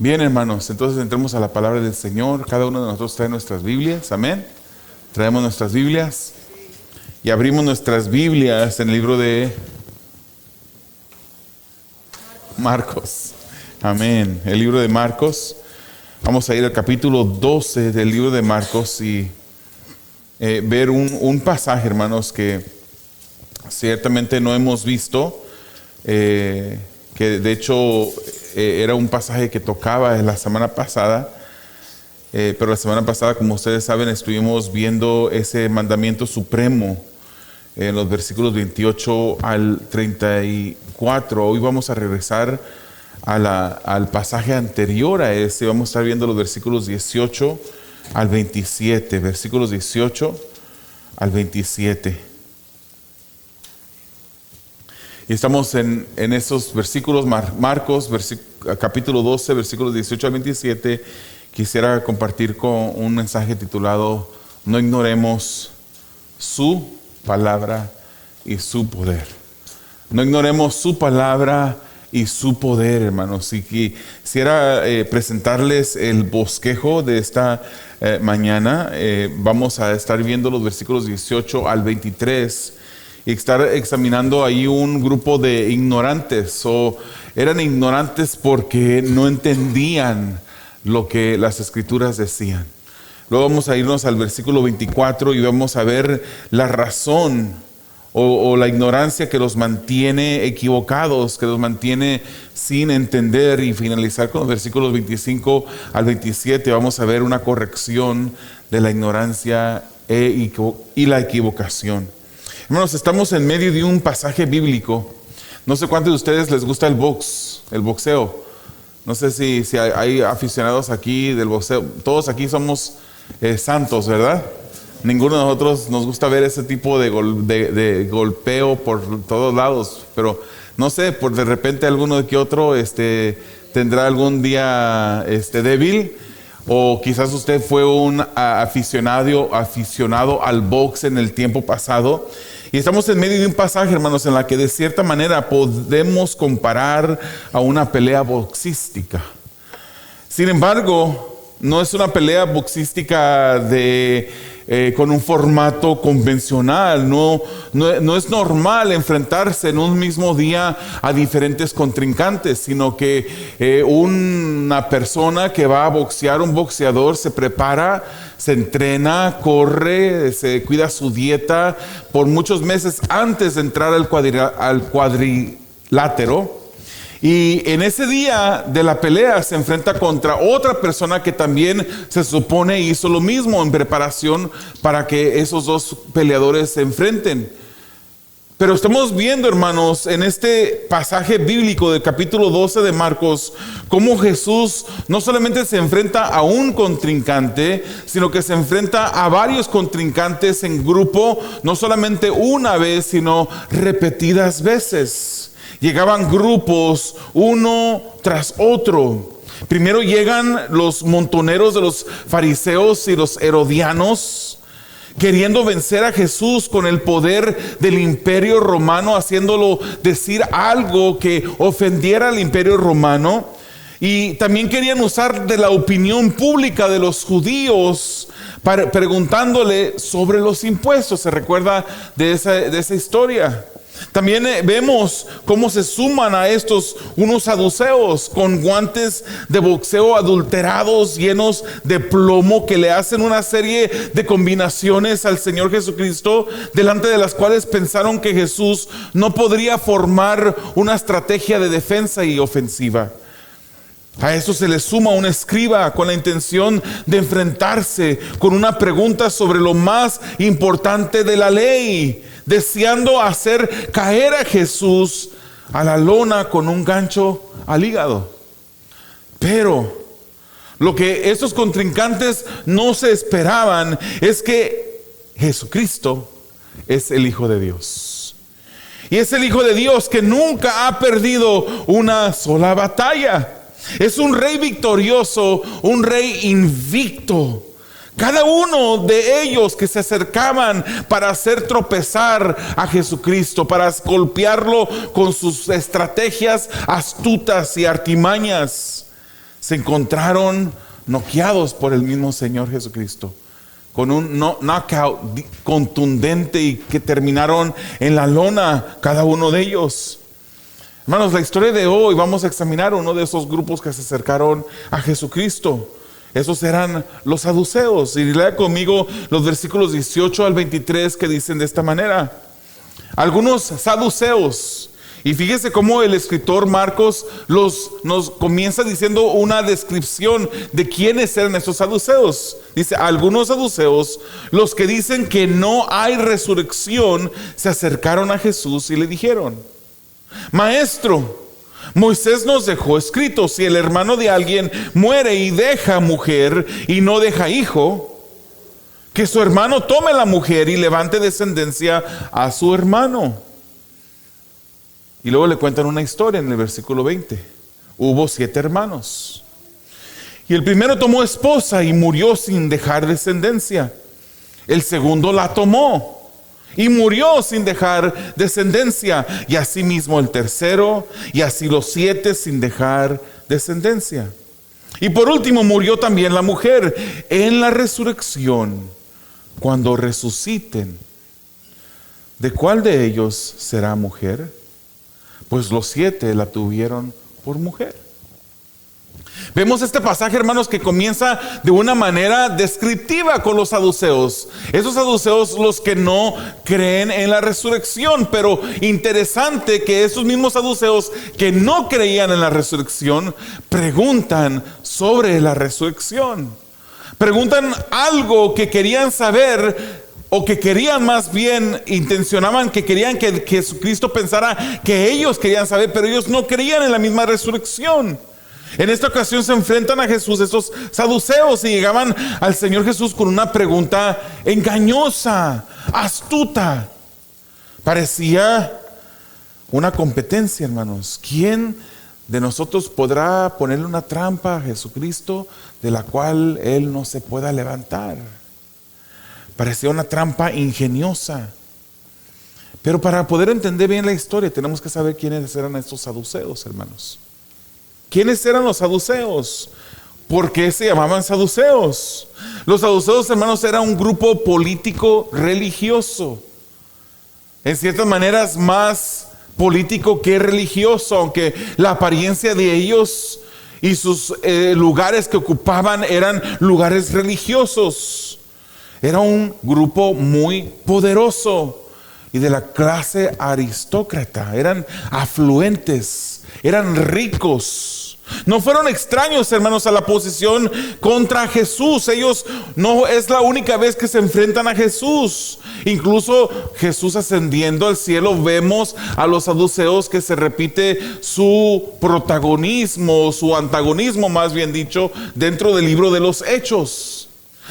Bien, hermanos, entonces entremos a la palabra del Señor. Cada uno de nosotros trae nuestras Biblias, amén. Traemos nuestras Biblias y abrimos nuestras Biblias en el libro de Marcos. Amén. El libro de Marcos. Vamos a ir al capítulo 12 del libro de Marcos y ver un pasaje, hermanos, que ciertamente no hemos visto, que de hecho era un pasaje que tocaba en la semana pasada, pero la semana pasada, como ustedes saben, estuvimos viendo ese mandamiento supremo en los versículos 28 al 34. Hoy vamos a regresar al pasaje anterior a ese. Vamos a estar viendo los versículos 18 al 27, versículos 18 al 27. Y estamos en esos versículos, Marcos, capítulo 12, versículos 18 al 27. Quisiera compartir con un mensaje titulado No ignoremos su palabra y su poder. No ignoremos su palabra y su poder, hermanos. Y quisiera presentarles el bosquejo de esta mañana. Vamos a estar viendo los versículos 18 al 23 y estar examinando ahí un grupo de ignorantes. Eran ignorantes porque no entendían lo que las escrituras decían. Luego vamos a irnos al versículo 24 y vamos a ver la razón o la ignorancia que los mantiene equivocados, que los mantiene sin entender, y finalizar con los versículos 25 al 27. Vamos a ver una corrección de la ignorancia y la equivocación. Hermanos, estamos en medio de un pasaje bíblico. No sé cuántos de ustedes les gusta el boxeo. No sé si hay aficionados aquí del boxeo. Todos aquí somos santos, ¿verdad? Ninguno de nosotros nos gusta ver ese tipo de golpeo por todos lados. Pero no sé, por de repente alguno que otro tendrá algún día débil. O quizás usted fue un aficionado al box en el tiempo pasado. Y estamos en medio de un pasaje, hermanos, en la que de cierta manera podemos comparar a una pelea boxística. Sin embargo, no es una pelea boxística con un formato convencional. No es normal enfrentarse en un mismo día a diferentes contrincantes, sino que una persona que va a boxear, un boxeador, se prepara, se entrena, corre, se cuida su dieta por muchos meses antes de entrar al cuadrilátero. Y en ese día de la pelea se enfrenta contra otra persona que también se supone hizo lo mismo en preparación para que esos dos peleadores se enfrenten. Pero estamos viendo, hermanos, en este pasaje bíblico del capítulo 12 de Marcos, cómo Jesús no solamente se enfrenta a un contrincante, sino que se enfrenta a varios contrincantes en grupo, no solamente una vez, sino repetidas veces. Llegaban grupos uno tras otro. Primero llegan los montoneros de los fariseos y los herodianos, queriendo vencer a Jesús con el poder del imperio romano, haciéndolo decir algo que ofendiera al imperio romano. Y también querían usar de la opinión pública de los judíos, preguntándole sobre los impuestos. ¿Se recuerda de esa historia? También vemos cómo se suman a estos unos saduceos con guantes de boxeo adulterados, llenos de plomo, que le hacen una serie de combinaciones al Señor Jesucristo, delante de las cuales pensaron que Jesús no podría formar una estrategia de defensa y ofensiva. A eso se le suma un escriba con la intención de enfrentarse con una pregunta sobre lo más importante de la ley, deseando hacer caer a Jesús a la lona con un gancho al hígado. Pero lo que estos contrincantes no se esperaban es que Jesucristo es el Hijo de Dios. Y es el Hijo de Dios que nunca ha perdido una sola batalla. Es un rey victorioso, un rey invicto. Cada uno de ellos que se acercaban para hacer tropezar a Jesucristo, para golpearlo con sus estrategias astutas y artimañas, se encontraron noqueados por el mismo Señor Jesucristo, con un knockout contundente, y que terminaron en la lona cada uno de ellos. Hermanos, la historia de hoy vamos a examinar uno de esos grupos que se acercaron a Jesucristo. Esos eran los saduceos. Y lea conmigo los versículos 18 al 23 que dicen de esta manera: algunos saduceos. Y fíjese cómo el escritor Marcos nos comienza diciendo una descripción de quiénes eran estos saduceos. Dice: algunos saduceos, los que dicen que no hay resurrección, se acercaron a Jesús y le dijeron: Maestro, Moisés nos dejó escrito, si el hermano de alguien muere y deja mujer y no deja hijo, que su hermano tome la mujer y levante descendencia a su hermano. Y luego le cuentan una historia en el versículo 20. Hubo 7 hermanos. Y el primero tomó esposa y murió sin dejar descendencia. El segundo la tomó y murió sin dejar descendencia. Y asimismo el tercero, y así los 7 sin dejar descendencia. Y por último murió también la mujer. En la resurrección, cuando resuciten, ¿de cuál de ellos será mujer? Pues los 7 la tuvieron por mujer. Vemos este pasaje, hermanos, que comienza de una manera descriptiva con los saduceos. Esos saduceos, los que no creen en la resurrección. Pero interesante que esos mismos saduceos que no creían en la resurrección preguntan sobre la resurrección. Preguntan algo que querían saber, o que querían, más bien intencionaban que querían que Jesucristo pensara que ellos querían saber, pero ellos no creían en la misma resurrección. En esta ocasión se enfrentan a Jesús estos saduceos y llegaban al Señor Jesús con una pregunta engañosa, astuta. Parecía una competencia, hermanos. ¿Quién de nosotros podrá ponerle una trampa a Jesucristo de la cual Él no se pueda levantar? Parecía una trampa ingeniosa. Pero para poder entender bien la historia, tenemos que saber quiénes eran estos saduceos, hermanos. ¿Quiénes eran los saduceos? ¿Por qué se llamaban saduceos? Los saduceos, hermanos, eran un grupo político religioso. En ciertas maneras más político que religioso, aunque la apariencia de ellos y sus lugares que ocupaban eran lugares religiosos. Era un grupo muy poderoso y de la clase aristócrata. Eran afluentes, eran ricos. No fueron extraños, hermanos, a la posición contra Jesús. Ellos no es la única vez que se enfrentan a Jesús. Incluso Jesús ascendiendo al cielo, vemos a los saduceos que se repite su protagonismo, su antagonismo, más bien dicho, dentro del libro de los Hechos.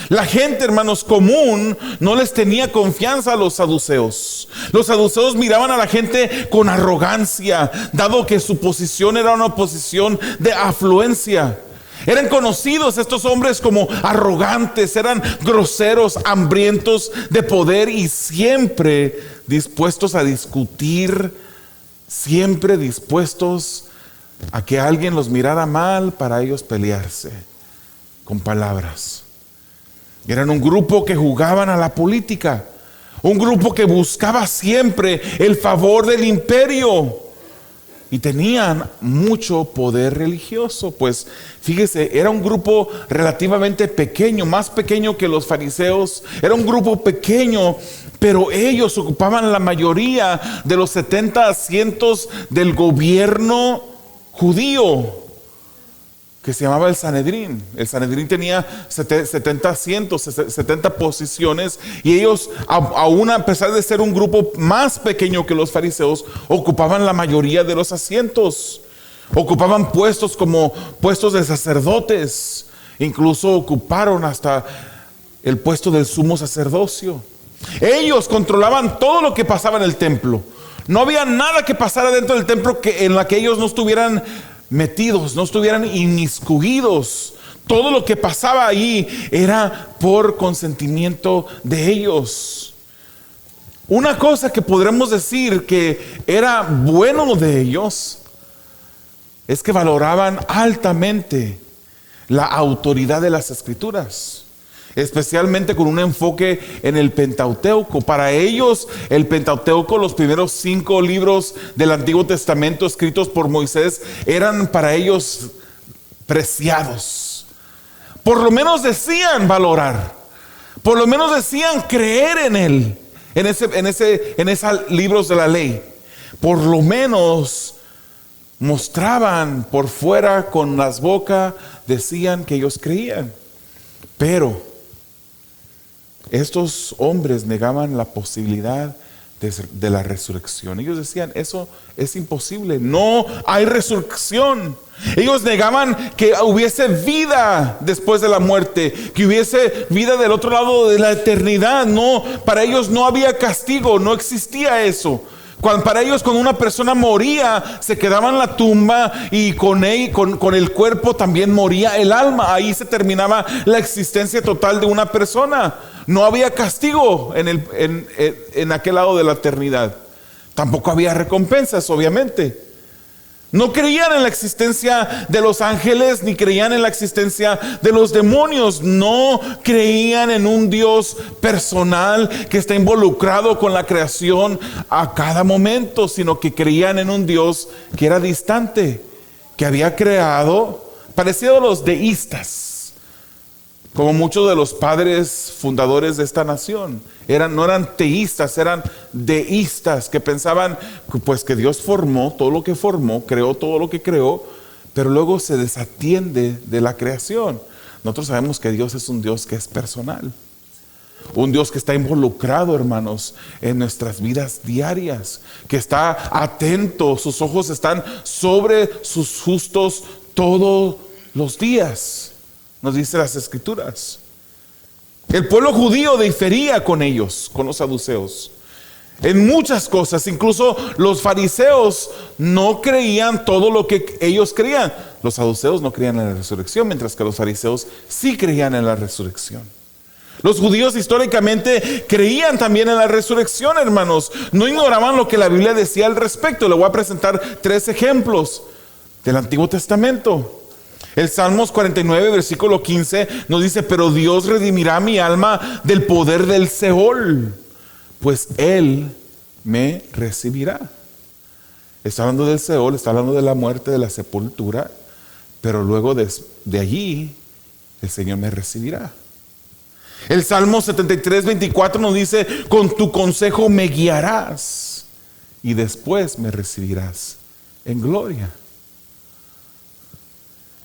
La gente, hermanos, común no les tenía confianza a los saduceos. Los saduceos miraban a la gente con arrogancia, dado que su posición era una posición de afluencia. Eran conocidos estos hombres como arrogantes, eran groseros, hambrientos de poder y siempre dispuestos a discutir, siempre dispuestos a que alguien los mirara mal para ellos pelearse con palabras. Eran un grupo que jugaban a la política, un grupo que buscaba siempre el favor del imperio y tenían mucho poder religioso. Pues fíjese, era un grupo relativamente pequeño, más pequeño que los fariseos. Era un grupo pequeño, pero ellos ocupaban la mayoría de los 70 asientos del gobierno judío, que se llamaba el Sanedrín. El Sanedrín tenía 70 asientos, 70 posiciones, y ellos, aún a pesar de ser un grupo más pequeño que los fariseos, ocupaban la mayoría de los asientos. Ocupaban puestos como puestos de sacerdotes, incluso ocuparon hasta el puesto del sumo sacerdocio. Ellos controlaban todo lo que pasaba en el templo. No había nada que pasara dentro del templo en la que ellos no estuvieran metidos, no estuvieran inmiscuidos. Todo lo que pasaba ahí era por consentimiento de ellos. Una cosa que podremos decir que era bueno de ellos es que valoraban altamente la autoridad de las Escrituras, especialmente con un enfoque en el Pentateuco. Para ellos, el Pentateuco, los primeros 5 libros del Antiguo Testamento escritos por Moisés, eran para ellos preciados. Por lo menos decían valorar, por lo menos decían creer en él, en esos libros de la ley. Por lo menos mostraban por fuera, con las bocas, decían que ellos creían. Pero estos hombres negaban la posibilidad de la resurrección. Ellos decían, eso es imposible, no hay resurrección. Ellos negaban que hubiese vida después de la muerte, que hubiese vida del otro lado de la eternidad. No, para ellos no había castigo, no existía eso. Para ellos, cuando una persona moría, se quedaba en la tumba y con el cuerpo también moría el alma. Ahí se terminaba la existencia total de una persona. No había castigo en aquel lado de la eternidad. Tampoco había recompensas, obviamente. No creían en la existencia de los ángeles, ni creían en la existencia de los demonios. No creían en un Dios personal que está involucrado con la creación a cada momento, sino que creían en un Dios que era distante, que había creado, parecido a los deístas, como muchos de los padres fundadores de esta nación. No eran teístas, eran deístas, que pensaban pues que Dios formó todo lo que formó, creó todo lo que creó, pero luego se desatiende de la creación. Nosotros sabemos que Dios es un Dios que es personal, un Dios que está involucrado, hermanos, en nuestras vidas diarias, que está atento, sus ojos están sobre sus justos todos los días, nos dice las Escrituras. El pueblo judío difería con ellos, con los saduceos, en muchas cosas. Incluso los fariseos no creían todo lo que ellos creían. Los saduceos no creían en la resurrección, mientras que los fariseos sí creían en la resurrección. Los judíos históricamente creían también en la resurrección, hermanos. No ignoraban lo que la Biblia decía al respecto. Le voy a presentar 3 ejemplos del Antiguo Testamento. El Salmos 49, versículo 15 nos dice: pero Dios redimirá mi alma del poder del Seol, pues Él me recibirá. Está hablando del Seol, está hablando de la muerte, de la sepultura, pero luego de allí el Señor me recibirá. El Salmo 73, 24 nos dice: con tu consejo me guiarás y después me recibirás en gloria.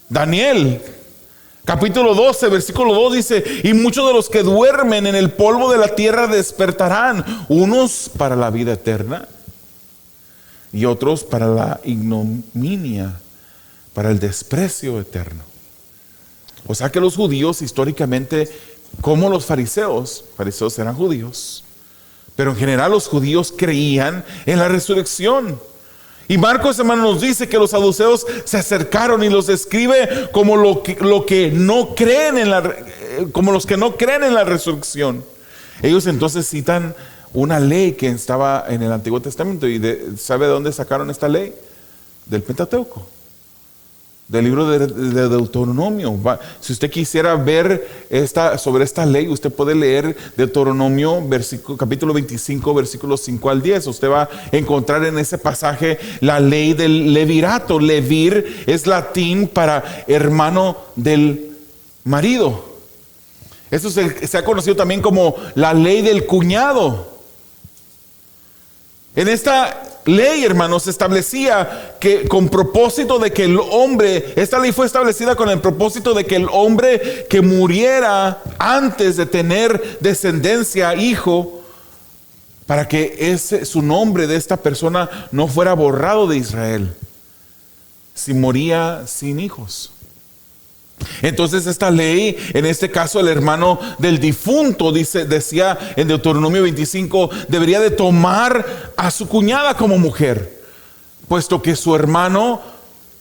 Daniel, capítulo 12, versículo 2 dice: y muchos de los que duermen en el polvo de la tierra despertarán, unos para la vida eterna y otros para la ignominia, para el desprecio eterno. O sea que los judíos históricamente, como los fariseos eran judíos, pero en general los judíos creían en la resurrección. Y Marcos, hermano, nos dice que los saduceos se acercaron y los describe como lo que no creen como los que no creen en la resurrección. Ellos entonces citan una ley que estaba en el Antiguo Testamento. ¿Y sabe de dónde sacaron esta ley? Del Pentateuco, del libro de Deuteronomio. Si usted quisiera ver sobre esta ley, usted puede leer Deuteronomio capítulo 25, versículos 5 al 10. Usted va a encontrar en ese pasaje la ley del levirato. Levir es latín para hermano del marido. Eso se ha conocido también como la ley del cuñado. En esta ley, hermanos, establecía que con propósito de que el hombre, esta ley fue establecida con el propósito de que el hombre que muriera antes de tener descendencia, hijo, para que su nombre de esta persona no fuera borrado de Israel, si moría sin hijos. Entonces esta ley, en este caso el hermano del difunto, decía en Deuteronomio 25, debería de tomar a su cuñada como mujer, puesto que su hermano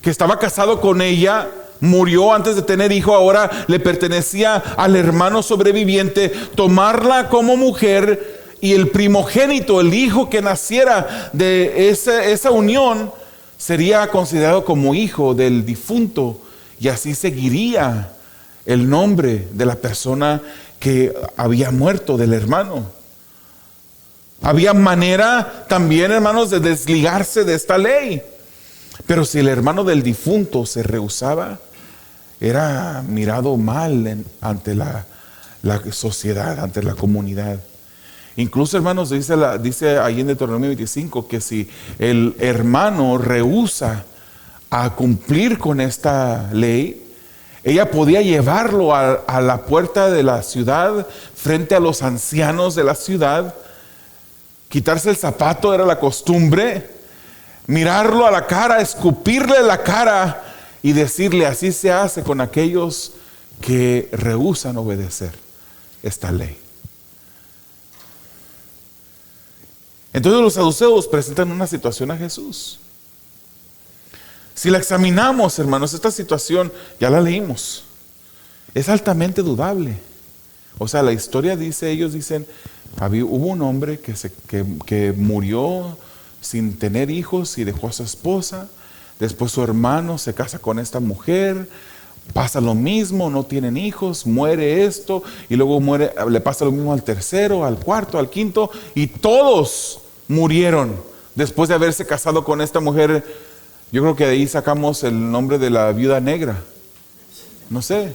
que estaba casado con ella murió antes de tener hijo. Ahora le pertenecía al hermano sobreviviente tomarla como mujer, y el primogénito, el hijo que naciera de esa unión, sería considerado como hijo del difunto. y así seguiría el nombre de la persona que había muerto, del hermano. Había manera también, hermanos, de desligarse de esta ley. Pero si el hermano del difunto se rehusaba, era mirado mal ante la sociedad, ante la comunidad. Incluso, hermanos, dice ahí en Deuteronomio 25 que si el hermano rehúsa a cumplir con esta ley, ella podía llevarlo a la puerta de la ciudad, frente a los ancianos de la ciudad, quitarse el zapato, era la costumbre, mirarlo a la cara, escupirle la cara y decirle: así se hace con aquellos que rehúsan obedecer esta ley. Entonces los saduceos presentan una situación a Jesús. Si la examinamos, hermanos, esta situación ya la leímos, es altamente dudable. O sea, la historia dice, ellos dicen, hubo un hombre que murió sin tener hijos y dejó a su esposa. Después su hermano se casa con esta mujer, pasa lo mismo, no tienen hijos, muere esto, y luego le pasa lo mismo al tercero, al cuarto, al quinto, y todos murieron después de haberse casado con esta mujer. Yo creo que de ahí sacamos el nombre de la viuda negra, no sé.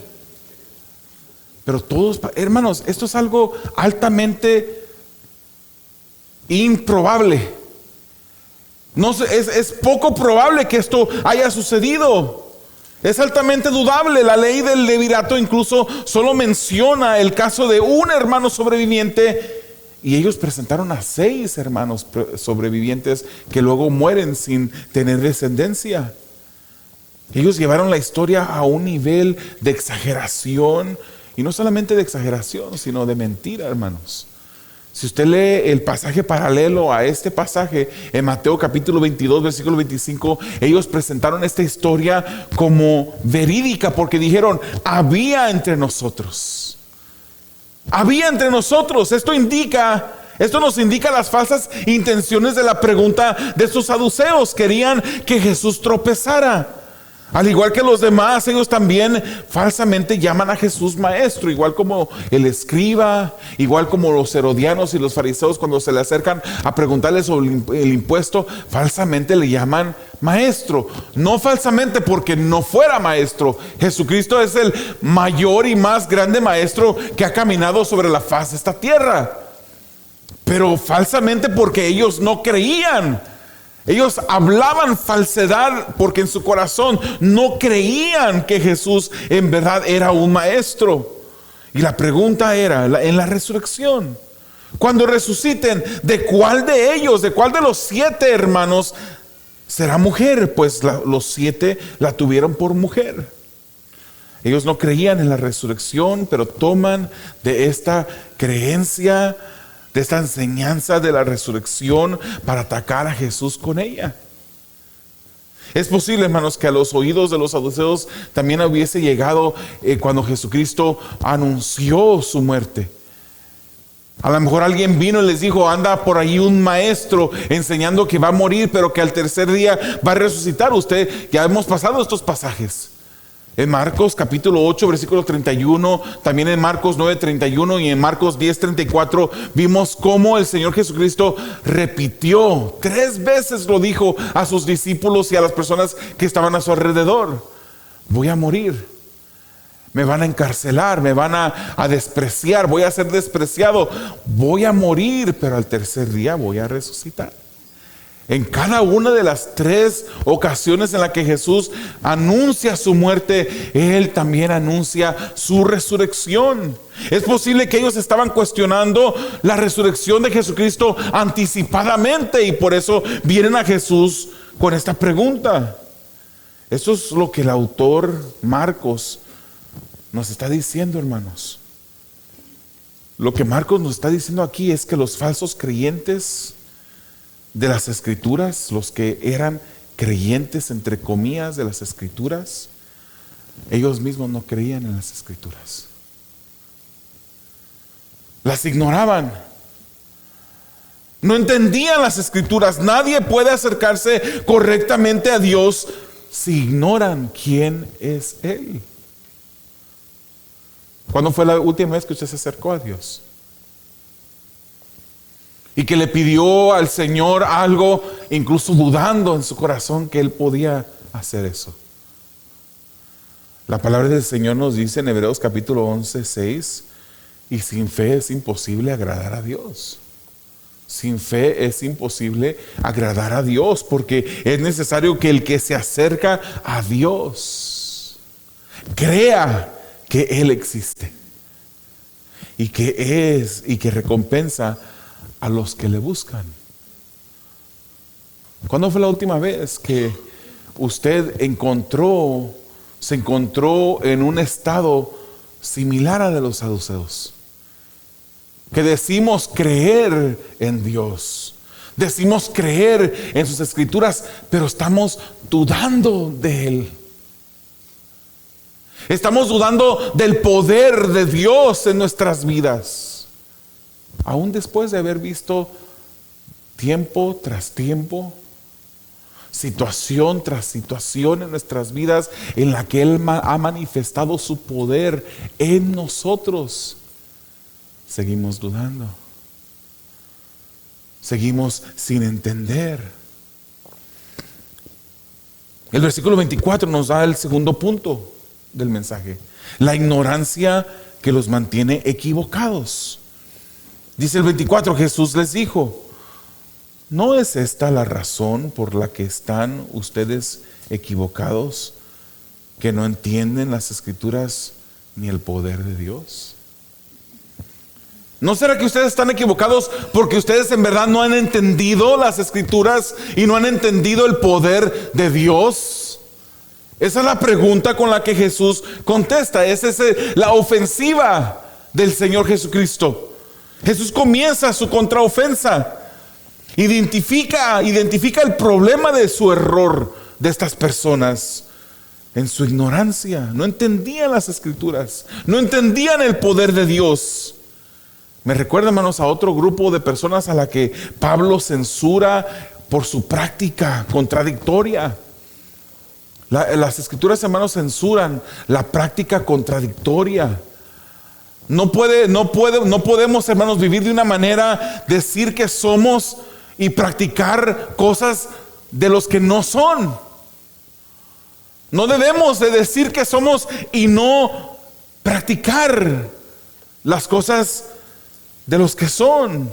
Pero todos, hermanos, esto es algo altamente improbable. No sé, es poco probable que esto haya sucedido. Es altamente dudable. La ley del levirato incluso solo menciona el caso de un hermano sobreviviente, y ellos presentaron a 6 hermanos sobrevivientes que luego mueren sin tener descendencia. Ellos llevaron la historia a un nivel de exageración, y no solamente de exageración, sino de mentira, hermanos. Si usted lee el pasaje paralelo a este pasaje en Mateo capítulo 22, versículo 25, ellos presentaron esta historia como verídica, porque dijeron: había entre nosotros. Había entre nosotros. Esto nos indica las falsas intenciones de la pregunta de estos saduceos. Querían que Jesús tropezara. Al igual que los demás, ellos también falsamente llaman a Jesús maestro, igual como el escriba, igual como los herodianos y los fariseos, cuando se le acercan a preguntarle sobre el impuesto, falsamente le llaman maestro. No falsamente porque no fuera maestro. Jesucristo es el mayor y más grande maestro que ha caminado sobre la faz de esta tierra, pero falsamente porque ellos no creían. Ellos hablaban falsedad porque en su corazón no creían que Jesús en verdad era un maestro. Y la pregunta era, en la resurrección, cuando resuciten, ¿de cuál de ellos, de cuál de los 7 hermanos será mujer? Pues los 7 la tuvieron por mujer. Ellos no creían en la resurrección, pero toman de esta creencia, de esta enseñanza de la resurrección, para atacar a Jesús con ella. Es posible, hermanos, que a los oídos de los saduceos también hubiese llegado cuando Jesucristo anunció su muerte. A lo mejor alguien vino y les dijo: anda por ahí un maestro enseñando que va a morir, pero que al tercer día va a resucitar. Ya hemos pasado estos pasajes en Marcos capítulo 8 versículo 31, también en Marcos 9:31 y en Marcos 10:34 vimos cómo el Señor Jesucristo repitió 3 veces, lo dijo a sus discípulos y a las personas que estaban a su alrededor: voy a morir, me van a encarcelar, me van a despreciar, voy a ser despreciado, voy a morir, pero al tercer día voy a resucitar. En cada una de las 3 ocasiones en las que Jesús anuncia su muerte, Él también anuncia su resurrección. Es posible que ellos estaban cuestionando la resurrección de Jesucristo anticipadamente, y por eso vienen a Jesús con esta pregunta. Eso es lo que el autor Marcos nos está diciendo, hermanos. Lo que Marcos nos está diciendo aquí es que los falsos creyentes de las Escrituras, los que eran creyentes entre comillas de las Escrituras, ellos mismos no creían en las Escrituras. Las ignoraban. No entendían las Escrituras. Nadie puede acercarse correctamente a Dios si ignoran quién es Él? ¿Cuándo fue la última vez que usted se acercó a Dios? Y que le pidió al Señor algo, incluso dudando en su corazón que Él podía hacer eso. La palabra del Señor nos dice en Hebreos capítulo 11, 6, y sin fe es imposible agradar a Dios. Sin fe es imposible agradar a Dios, porque es necesario que el que se acerca a Dios crea que Él existe y que recompensa a los que le buscan. ¿Cuándo fue la última vez que usted se encontró en un estado similar a de los saduceos? Que decimos creer en Dios, decimos creer en sus escrituras, pero estamos dudando de Él. Estamos dudando del poder de Dios en nuestras vidas, aún después de haber visto tiempo tras tiempo, situación tras situación en nuestras vidas en la que Él ha manifestado su poder en nosotros. Seguimos dudando, seguimos sin entender. El versículo 24 nos da el segundo punto del mensaje: la ignorancia que los mantiene equivocados. Dice el 24, Jesús les dijo: ¿no es esta la razón por la que están ustedes equivocados, que no entienden las escrituras ni el poder de Dios? ¿No será que ustedes están equivocados porque ustedes en verdad no han entendido las escrituras y no han entendido el poder de Dios? Esa es la pregunta con la que Jesús contesta. Esa es la ofensiva del Señor Jesucristo. Jesús comienza su contraofensa. Identifica el problema de su error de estas personas en su ignorancia. No entendían las escrituras, no entendían el poder de Dios. Me recuerda, hermanos, a otro grupo de personas a la que Pablo censura por su práctica contradictoria. Las escrituras, hermanos, censuran la práctica contradictoria. No podemos, hermanos, vivir de una manera, decir que somos y practicar cosas de los que no son. No debemos de decir que somos y no practicar las cosas de los que son.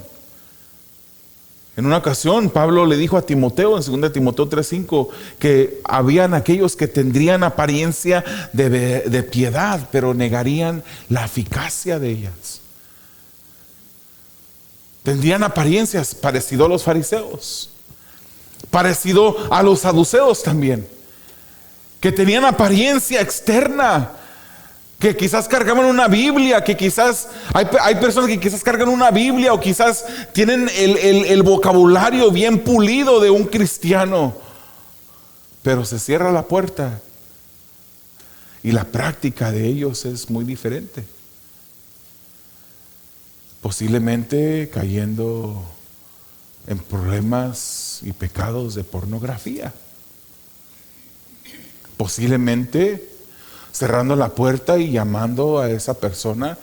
En una ocasión Pablo le dijo a Timoteo, en 2 Timoteo 3:5, que habían aquellos que tendrían apariencia de piedad, pero negarían la eficacia de ellas. Tendrían apariencias parecido a los fariseos, parecido a los saduceos también, que tenían apariencia externa, que quizás cargaban una Biblia, que quizás hay personas que quizás cargan una Biblia o quizás tienen el vocabulario bien pulido de un cristiano, pero se cierra la puerta y la práctica de ellos es muy diferente. Posiblemente cayendo en problemas y pecados de pornografía. Posiblemente cerrando la puerta y llamando a esa persona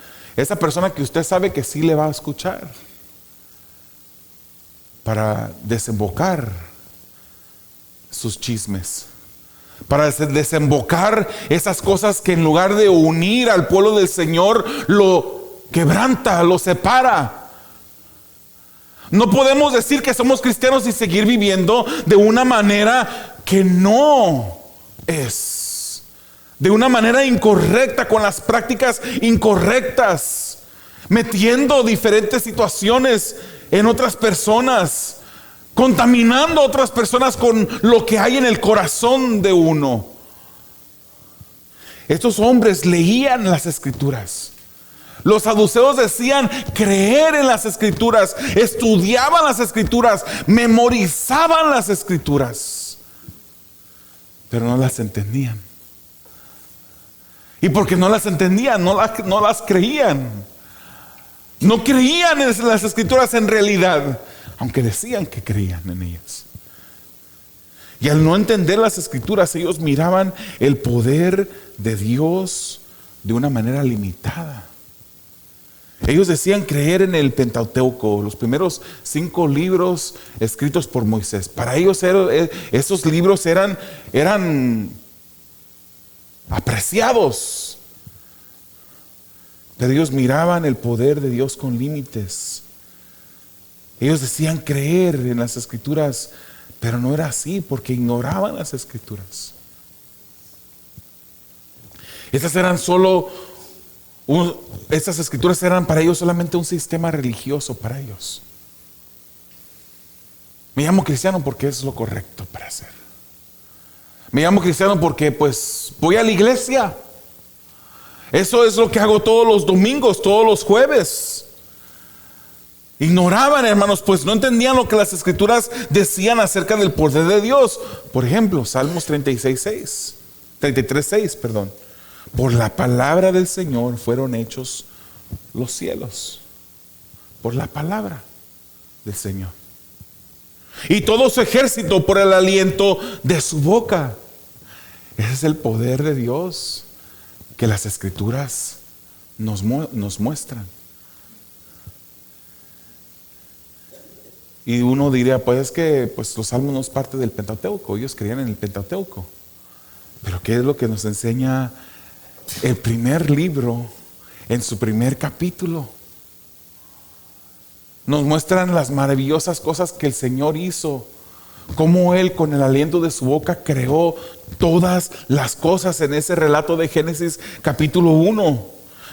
que usted sabe que sí le va a escuchar, para desembocar sus chismes, para desembocar esas cosas que en lugar de unir al pueblo del Señor, lo quebranta, lo separa. No podemos decir que somos cristianos y seguir viviendo de una manera que no es, de una manera incorrecta, con las prácticas incorrectas, metiendo diferentes situaciones en otras personas, contaminando a otras personas con lo que hay en el corazón de uno. Estos hombres leían las escrituras. Los saduceos decían creer en las escrituras, estudiaban las escrituras, memorizaban las escrituras, pero no las entendían. Y porque no las entendían, no las creían. No creían en las escrituras en realidad, aunque decían que creían en ellas. Y al no entender las escrituras, ellos miraban el poder de Dios de una manera limitada. Ellos decían creer en el Pentateuco, los primeros 5 libros escritos por Moisés. Para ellos esos libros eran apreciados. Pero ellos miraban el poder de Dios con límites. Ellos decían creer en las escrituras, pero no era así porque ignoraban las escrituras. Estas escrituras eran para ellos solamente un sistema religioso para ellos. Me llamo cristiano porque es lo correcto para hacer. Me llamo cristiano porque pues voy a la iglesia. Eso es lo que hago todos los domingos, todos los jueves. Ignoraban, hermanos, pues no entendían lo que las escrituras decían acerca del poder de Dios. Por ejemplo, Salmos 33:6, perdón. Por la palabra del Señor fueron hechos los cielos. Por la palabra del Señor. Y todo su ejército por el aliento de su boca. Ese es el poder de Dios que las escrituras nos muestran. Y uno diría, pues es que los salmos no es parte del Pentateuco. Ellos creían en el Pentateuco. Pero ¿qué es lo que nos enseña el primer libro en su primer capítulo? Nos muestran las maravillosas cosas que el Señor hizo. Cómo Él con el aliento de su boca creó todas las cosas en ese relato de Génesis capítulo 1.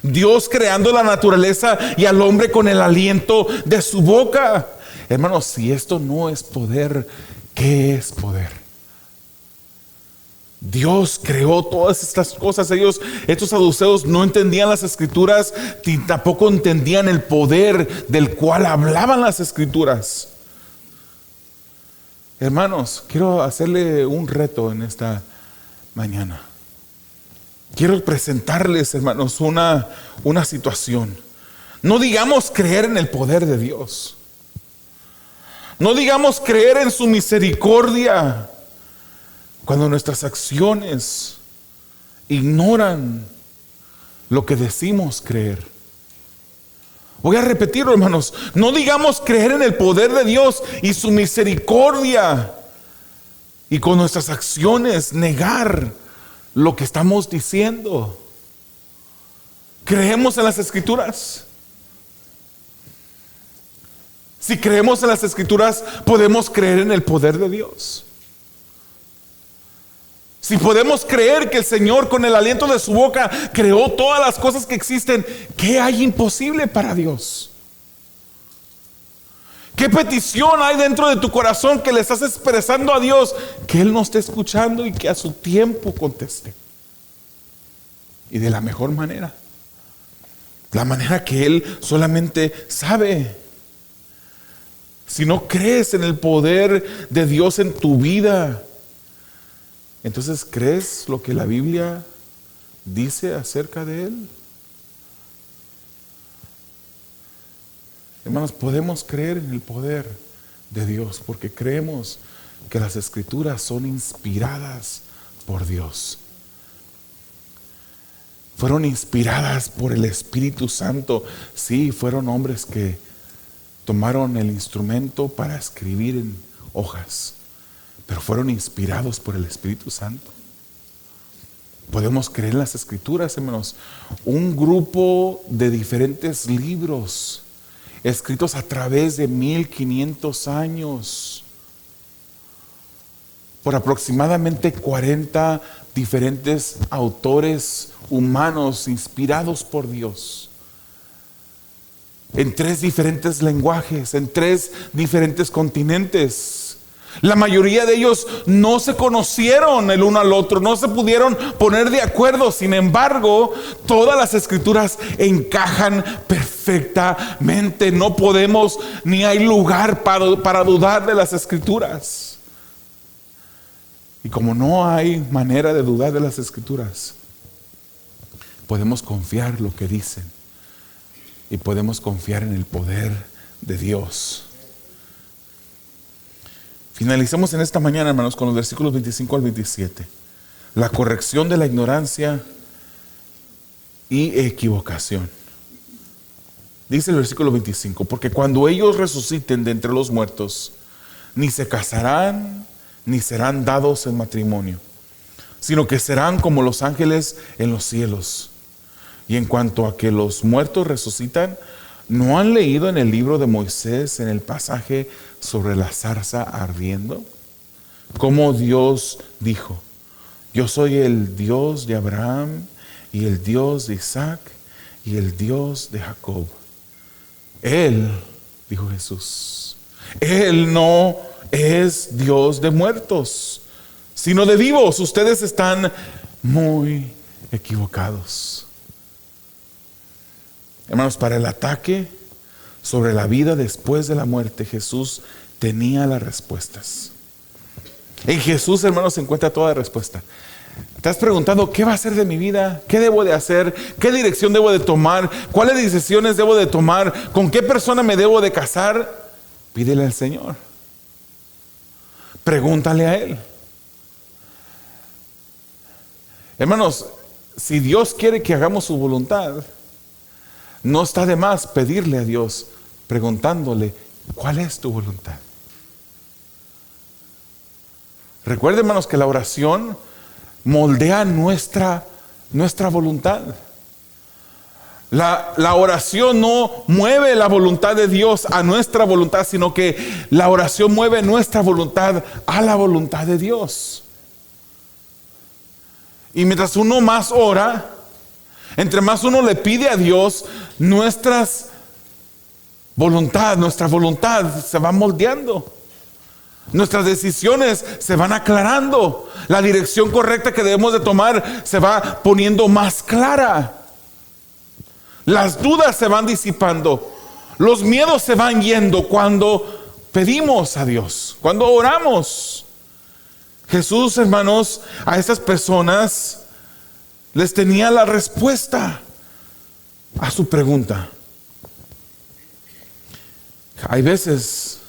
Dios creando la naturaleza y al hombre con el aliento de su boca. Hermanos, si esto no es poder, ¿qué es poder? Dios creó todas estas cosas. Estos saduceos no entendían las escrituras, ni tampoco entendían el poder del cual hablaban las escrituras. Hermanos, quiero hacerle un reto en esta mañana. Quiero presentarles, hermanos, una situación. No digamos creer en el poder de Dios. No digamos creer en su misericordia cuando nuestras acciones ignoran lo que decimos creer. Voy a repetirlo, hermanos. No digamos creer en el poder de Dios y su misericordia y con nuestras acciones negar lo que estamos diciendo. ¿Creemos en las escrituras? Si creemos en las escrituras, podemos creer en el poder de Dios. Si podemos creer que el Señor con el aliento de su boca creó todas las cosas que existen, ¿qué hay imposible para Dios? ¿Qué petición hay dentro de tu corazón que le estás expresando a Dios que Él no esté escuchando y que a su tiempo conteste? Y de la mejor manera. La manera que Él solamente sabe. Si no crees en el poder de Dios en tu vida, entonces ¿crees lo que la Biblia dice acerca de Él? Hermanos, podemos creer en el poder de Dios porque creemos que las escrituras son inspiradas por Dios. Fueron inspiradas por el Espíritu Santo. Sí, fueron hombres que tomaron el instrumento para escribir en hojas, pero fueron inspirados por el Espíritu Santo. Podemos creer en las escrituras, hermanos. Un grupo de diferentes libros escritos a través de 1500 años por aproximadamente 40 diferentes autores humanos inspirados por Dios. En 3 diferentes lenguajes, en 3 diferentes continentes. La mayoría de ellos no se conocieron el uno al otro, no se pudieron poner de acuerdo. Sin embargo, todas las escrituras encajan perfectamente. No podemos, ni hay lugar para dudar de las escrituras. Y como no hay manera de dudar de las escrituras, podemos confiar lo que dicen. Y podemos confiar en el poder de Dios. Finalicemos en esta mañana, hermanos, con los versículos 25 al 27. La corrección de la ignorancia y equivocación. Dice el versículo 25, porque cuando ellos resuciten de entre los muertos, ni se casarán, ni serán dados en matrimonio, sino que serán como los ángeles en los cielos. Y en cuanto a que los muertos resucitan, ¿no han leído en el libro de Moisés, en el pasaje sobre la zarza ardiendo? Como Dios dijo: yo soy el Dios de Abraham, y el Dios de Isaac, y el Dios de Jacob. Él, dijo Jesús, Él no es Dios de muertos, sino de vivos. Ustedes están muy equivocados. Hermanos, para el ataque sobre la vida después de la muerte, Jesús tenía las respuestas. En Jesús, hermanos, se encuentra toda respuesta. Estás preguntando: ¿qué va a hacer de mi vida? ¿Qué debo de hacer? ¿Qué dirección debo de tomar? ¿Cuáles decisiones debo de tomar? ¿Con qué persona me debo de casar? Pídele al Señor. Pregúntale a Él. Hermanos, si Dios quiere que hagamos su voluntad, no está de más pedirle a Dios, preguntándole: ¿cuál es tu voluntad? Recuerden, hermanos, que la oración moldea nuestra voluntad. La oración no mueve la voluntad de Dios a nuestra voluntad, sino que la oración mueve nuestra voluntad a la voluntad de Dios. Y mientras uno más ora, entre más uno le pide a Dios, nuestra voluntad se va moldeando. Nuestras decisiones se van aclarando. La dirección correcta que debemos de tomar se va poniendo más clara. Las dudas se van disipando. Los miedos se van yendo cuando pedimos a Dios, cuando oramos. Jesús, hermanos, a estas personas les tenía la respuesta a su pregunta. Hay veces,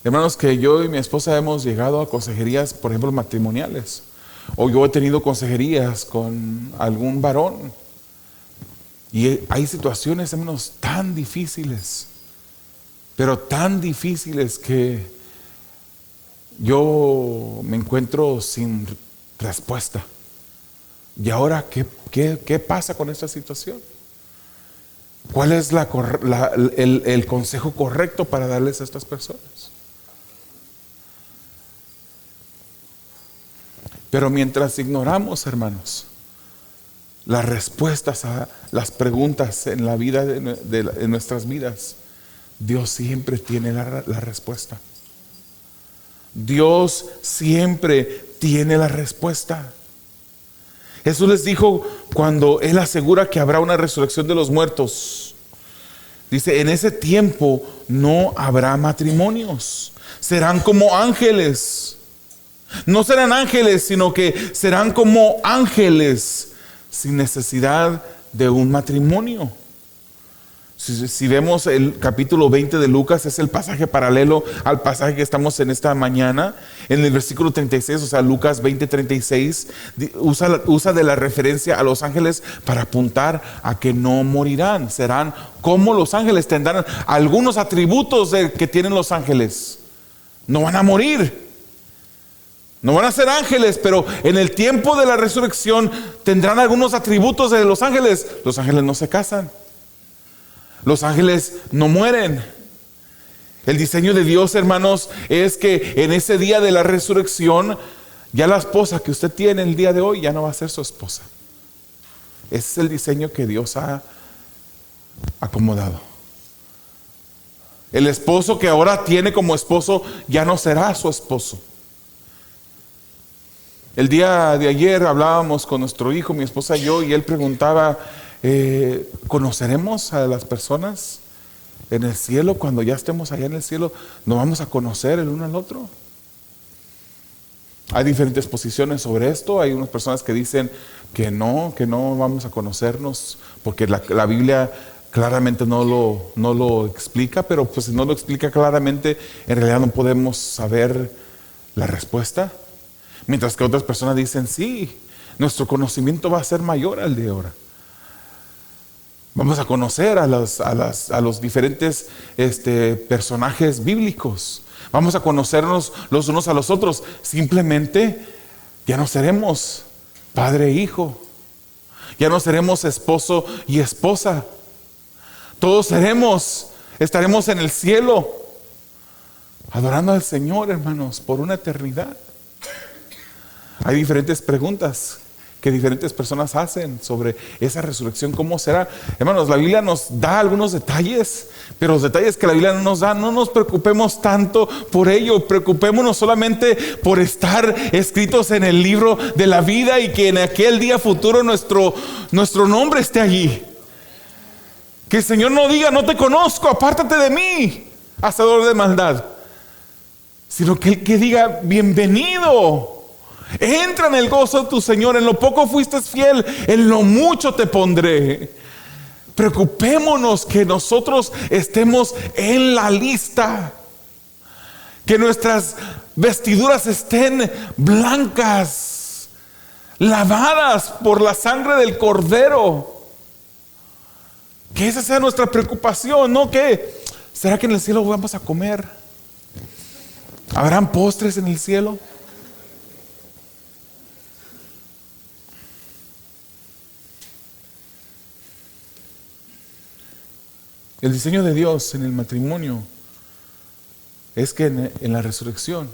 hermanos, que yo y mi esposa hemos llegado a consejerías, por ejemplo, matrimoniales. O yo he tenido consejerías con algún varón. Y hay situaciones, hermanos, tan difíciles. Pero tan difíciles que yo me encuentro sin respuesta. ¿Y ahora qué pasa con esta situación? ¿Cuál es el consejo correcto para darles a estas personas? Pero mientras ignoramos, hermanos, las respuestas a las preguntas en la vida en nuestras vidas, Dios siempre tiene la respuesta. Dios siempre tiene la respuesta. Jesús les dijo cuando Él asegura que habrá una resurrección de los muertos. Dice: en ese tiempo no habrá matrimonios, serán como ángeles. No serán ángeles, sino que serán como ángeles sin necesidad de un matrimonio. Si vemos el capítulo 20 de Lucas, es el pasaje paralelo al pasaje que estamos en esta mañana. En el versículo 36, o sea, Lucas 20:36, usa de la referencia a los ángeles para apuntar a que no morirán. Serán como los ángeles, tendrán algunos atributos que tienen los ángeles. No van a morir. No van a ser ángeles, pero en el tiempo de la resurrección tendrán algunos atributos de los ángeles. Los ángeles no se casan. Los ángeles no mueren. El diseño de Dios, hermanos, es que en ese día de la resurrección, ya la esposa que usted tiene el día de hoy ya no va a ser su esposa. Ese es el diseño que Dios ha acomodado. El esposo que ahora tiene como esposo ya no será su esposo. El día de ayer hablábamos con nuestro hijo, mi esposa y yo, y él preguntaba: ¿conoceremos a las personas en el cielo? Cuando ya estemos allá en el cielo, ¿nos vamos a conocer el uno al otro? Hay diferentes posiciones sobre esto. Hay unas personas que dicen que no vamos a conocernos, porque la Biblia claramente no lo explica, pero pues si no lo explica claramente, en realidad no podemos saber la respuesta. Mientras que otras personas dicen, sí, nuestro conocimiento va a ser mayor al de ahora. Vamos a conocer a los diferentes personajes bíblicos. Vamos a conocernos los unos a los otros. Simplemente ya no seremos padre e hijo. Ya no seremos esposo y esposa. Todos estaremos en el cielo, adorando al Señor, hermanos, por una eternidad. Hay diferentes preguntas que diferentes personas hacen sobre esa resurrección, ¿cómo será? Hermanos, la Biblia nos da algunos detalles, pero los detalles que la Biblia no nos da, no nos preocupemos tanto por ello. Preocupémonos solamente por estar escritos en el libro de la vida y que en aquel día futuro nuestro nombre esté allí. Que el Señor no diga, no te conozco, apártate de mí, hacedor de maldad. Sino que diga, bienvenido. Entra en el gozo de tu Señor. En lo poco fuiste fiel, en lo mucho te pondré. Preocupémonos que nosotros estemos en la lista, que nuestras vestiduras estén blancas, lavadas por la sangre del Cordero. Que esa sea nuestra preocupación, ¿no? ¿Qué? ¿Será que en el cielo vamos a comer? ¿Habrán postres en el cielo? El diseño de Dios en el matrimonio es que en la resurrección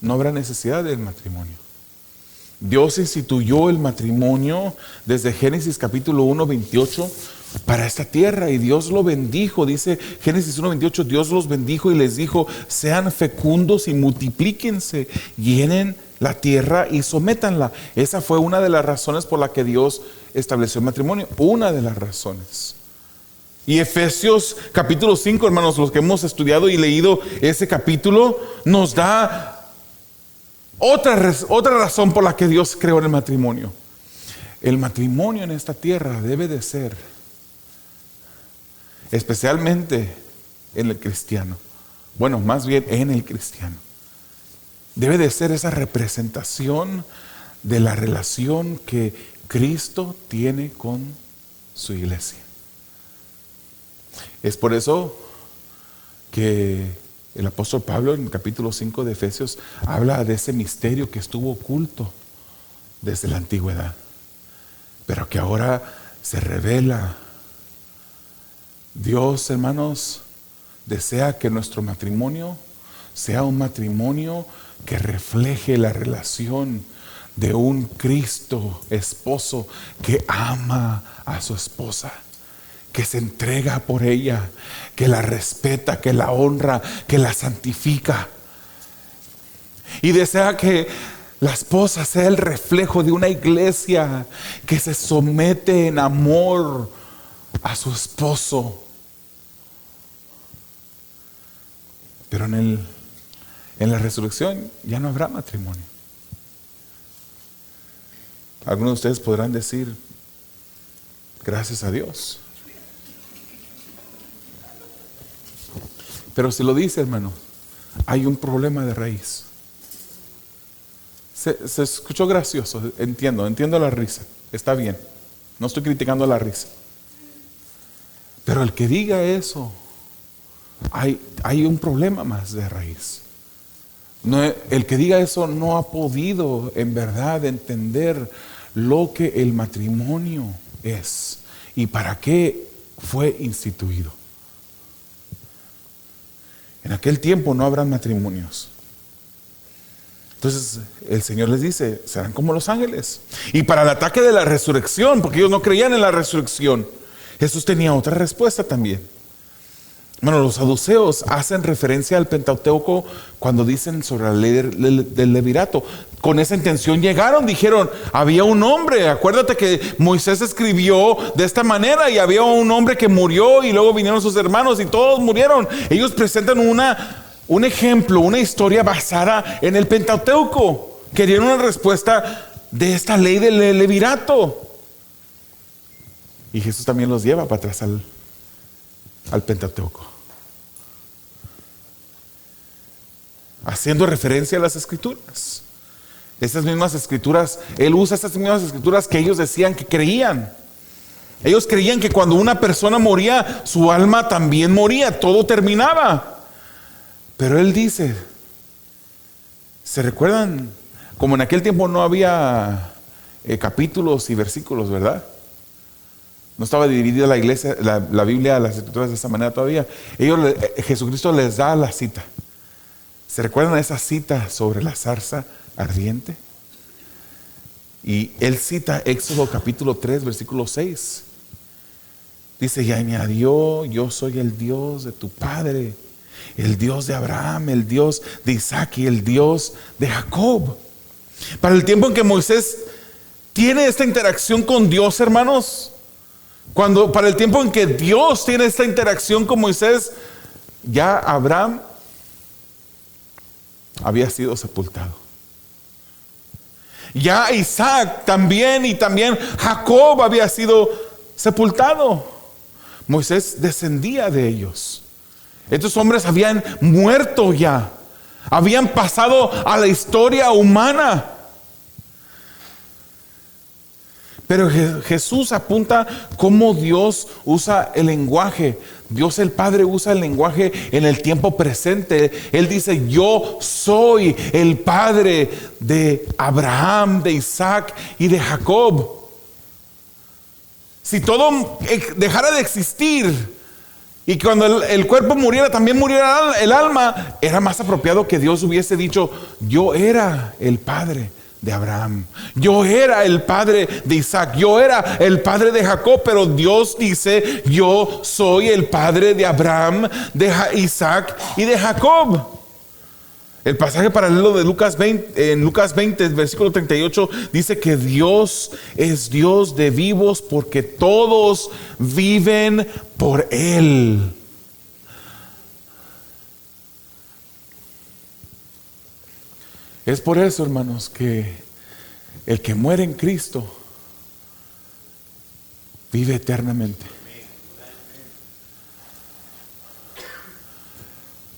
no habrá necesidad del matrimonio. Dios instituyó el matrimonio desde Génesis capítulo 1, 28 para esta tierra, y Dios lo bendijo. Dice Génesis 1, 28, Dios los bendijo y les dijo, sean fecundos y multiplíquense, llenen la tierra y sométanla. Esa fue una de las razones por la que Dios estableció el matrimonio, una de las razones. Y Efesios capítulo 5, hermanos, los que hemos estudiado y leído ese capítulo, nos da otra razón por la que Dios creó el matrimonio. El matrimonio en esta tierra debe de ser, especialmente en el cristiano, bueno, más bien en el cristiano, debe de ser esa representación de la relación que Cristo tiene con su iglesia. Es por eso que el apóstol Pablo en el capítulo 5 de Efesios habla de ese misterio que estuvo oculto desde la antigüedad, pero que ahora se revela. Dios, hermanos, desea que nuestro matrimonio sea un matrimonio que refleje la relación de un Cristo esposo que ama a su esposa, que se entrega por ella, que la respeta, que la honra, que la santifica. Y desea que la esposa sea el reflejo de una iglesia que se somete en amor a su esposo. Pero en la resurrección ya no habrá matrimonio. Algunos de ustedes podrán decir, gracias a Dios. Pero si lo dice, hermano, hay un problema de raíz. Se escuchó gracioso, entiendo la risa, está bien, no estoy criticando la risa. Pero el que diga eso, hay un problema más de raíz. No, el que diga eso no ha podido en verdad entender lo que el matrimonio es y para qué fue instituido. En aquel tiempo no habrán matrimonios. Entonces el Señor les dice, serán como los ángeles. Y para el ataque de la resurrección, porque ellos no creían en la resurrección, Jesús tenía otra respuesta también. Bueno, los saduceos hacen referencia al Pentateuco cuando dicen sobre la ley del levirato. Con esa intención dijeron, había un hombre, acuérdate que Moisés escribió de esta manera y había un hombre que murió y luego vinieron sus hermanos y todos murieron. Ellos presentan un ejemplo, una historia basada en el Pentateuco. Querían una respuesta de esta ley del levirato. Y Jesús también los lleva para atrás al Pentateuco, haciendo referencia a las Escrituras. Esas mismas Escrituras, Él usa estas mismas Escrituras que ellos decían que creían. Ellos creían que cuando una persona moría, su alma también moría, todo terminaba. Pero Él dice, ¿se recuerdan? Como en aquel tiempo no había capítulos y versículos, ¿verdad? No estaba dividida la iglesia, la Biblia, las Escrituras de esa manera todavía. Jesucristo les da la cita. ¿Se recuerdan esa cita sobre la zarza ardiente? Y Él cita Éxodo capítulo 3, versículo 6. Dice, y añadió, yo soy el Dios de tu padre, el Dios de Abraham, el Dios de Isaac y el Dios de Jacob. Para el tiempo en que Moisés tiene esta interacción con Dios, hermanos, para el tiempo en que Dios tiene esta interacción con Moisés, ya Abraham había sido sepultado. Ya Isaac también, y también Jacob había sido sepultado. Moisés descendía de ellos. Estos hombres habían muerto ya, habían pasado a la historia humana. Pero Jesús apunta cómo Dios usa el lenguaje. Dios el Padre usa el lenguaje en el tiempo presente. Él dice, yo soy el Padre de Abraham, de Isaac y de Jacob. Si todo dejara de existir y cuando el cuerpo muriera, también muriera el alma, era más apropiado que Dios hubiese dicho, yo era el Padre de Abraham, yo era el padre de Isaac, yo era el padre de Jacob. Pero Dios dice, yo soy el padre de Abraham, de Isaac y de Jacob. El pasaje paralelo de Lucas 20, en Lucas 20, versículo 38, dice que Dios es Dios de vivos porque todos viven por Él. Es por eso, hermanos, que el que muere en Cristo vive eternamente.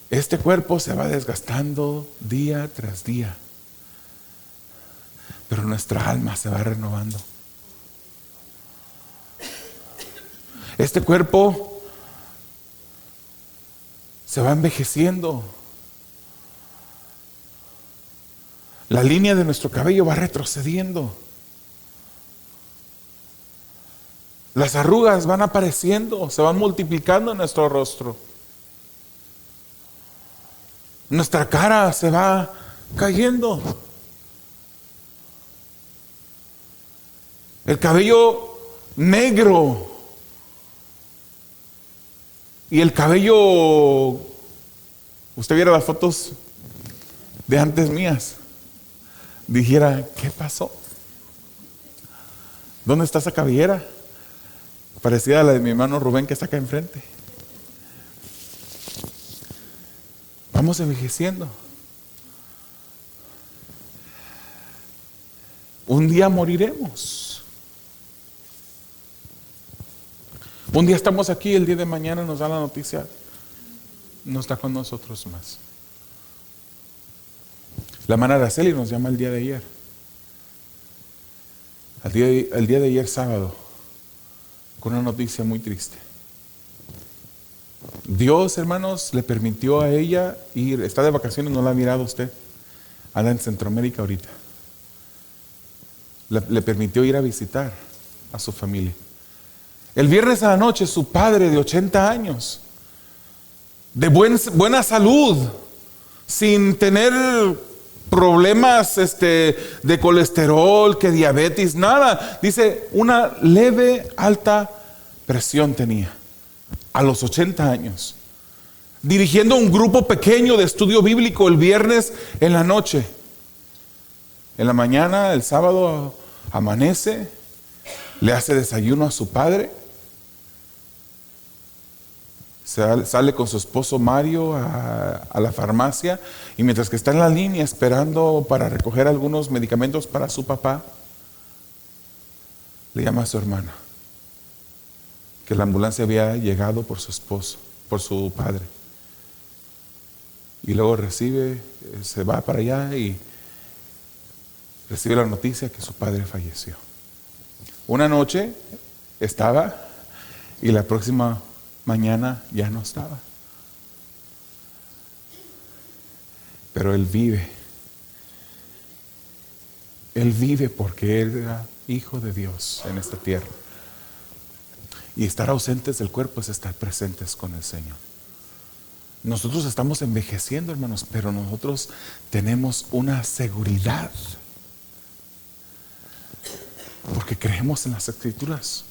Este cuerpo se va desgastando día tras día, pero nuestra alma se va renovando. Este cuerpo se va envejeciendo. La línea de nuestro cabello va retrocediendo. Las arrugas van apareciendo, se van multiplicando en nuestro rostro. Nuestra cara se va cayendo. El cabello negro y el cabello, usted viera las fotos de antes mías, dijera, ¿qué pasó? ¿Dónde está esa cabellera? Parecida a la de mi hermano Rubén que está acá enfrente. Vamos envejeciendo. Un día moriremos. Un día estamos aquí, el día de mañana nos da la noticia, no está con nosotros más. La hermana Araceli nos llama el día de ayer. El día de ayer sábado, con una noticia muy triste. Dios, hermanos, le permitió a ella ir, está de vacaciones, no la ha mirado usted, anda en Centroamérica ahorita. Le permitió ir a visitar a su familia. El viernes a la noche, su padre de 80 años, de buena salud, sin tener problemas de colesterol, que diabetes, nada. Dice, una leve alta presión tenía a los 80 años, dirigiendo un grupo pequeño de estudio bíblico el viernes en la noche. En la mañana, el sábado, amanece, le hace desayuno a su padre, sale con su esposo Mario a la farmacia, y mientras que está en la línea esperando para recoger algunos medicamentos para su papá, le llama a su hermana que la ambulancia había llegado por su esposo, por su padre. Y luego se va para allá y recibe la noticia que su padre falleció. Una noche estaba y la próxima mañana ya no estaba. Pero él vive. Él vive porque él era hijo de Dios en esta tierra. Y estar ausentes del cuerpo es estar presentes con el Señor. Nosotros estamos envejeciendo, hermanos, pero nosotros tenemos una seguridad. Porque creemos en las Escrituras.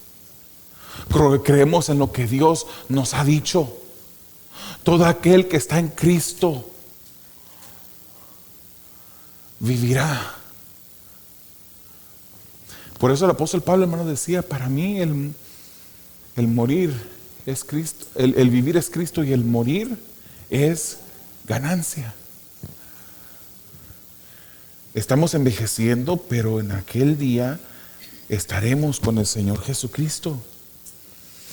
Creemos en lo que Dios nos ha dicho. Todo aquel que está en Cristo vivirá. Por eso el apóstol Pablo, hermano, decía: para mí el morir es Cristo, el vivir es Cristo y el morir es ganancia. Estamos envejeciendo, pero en aquel día estaremos con el Señor Jesucristo.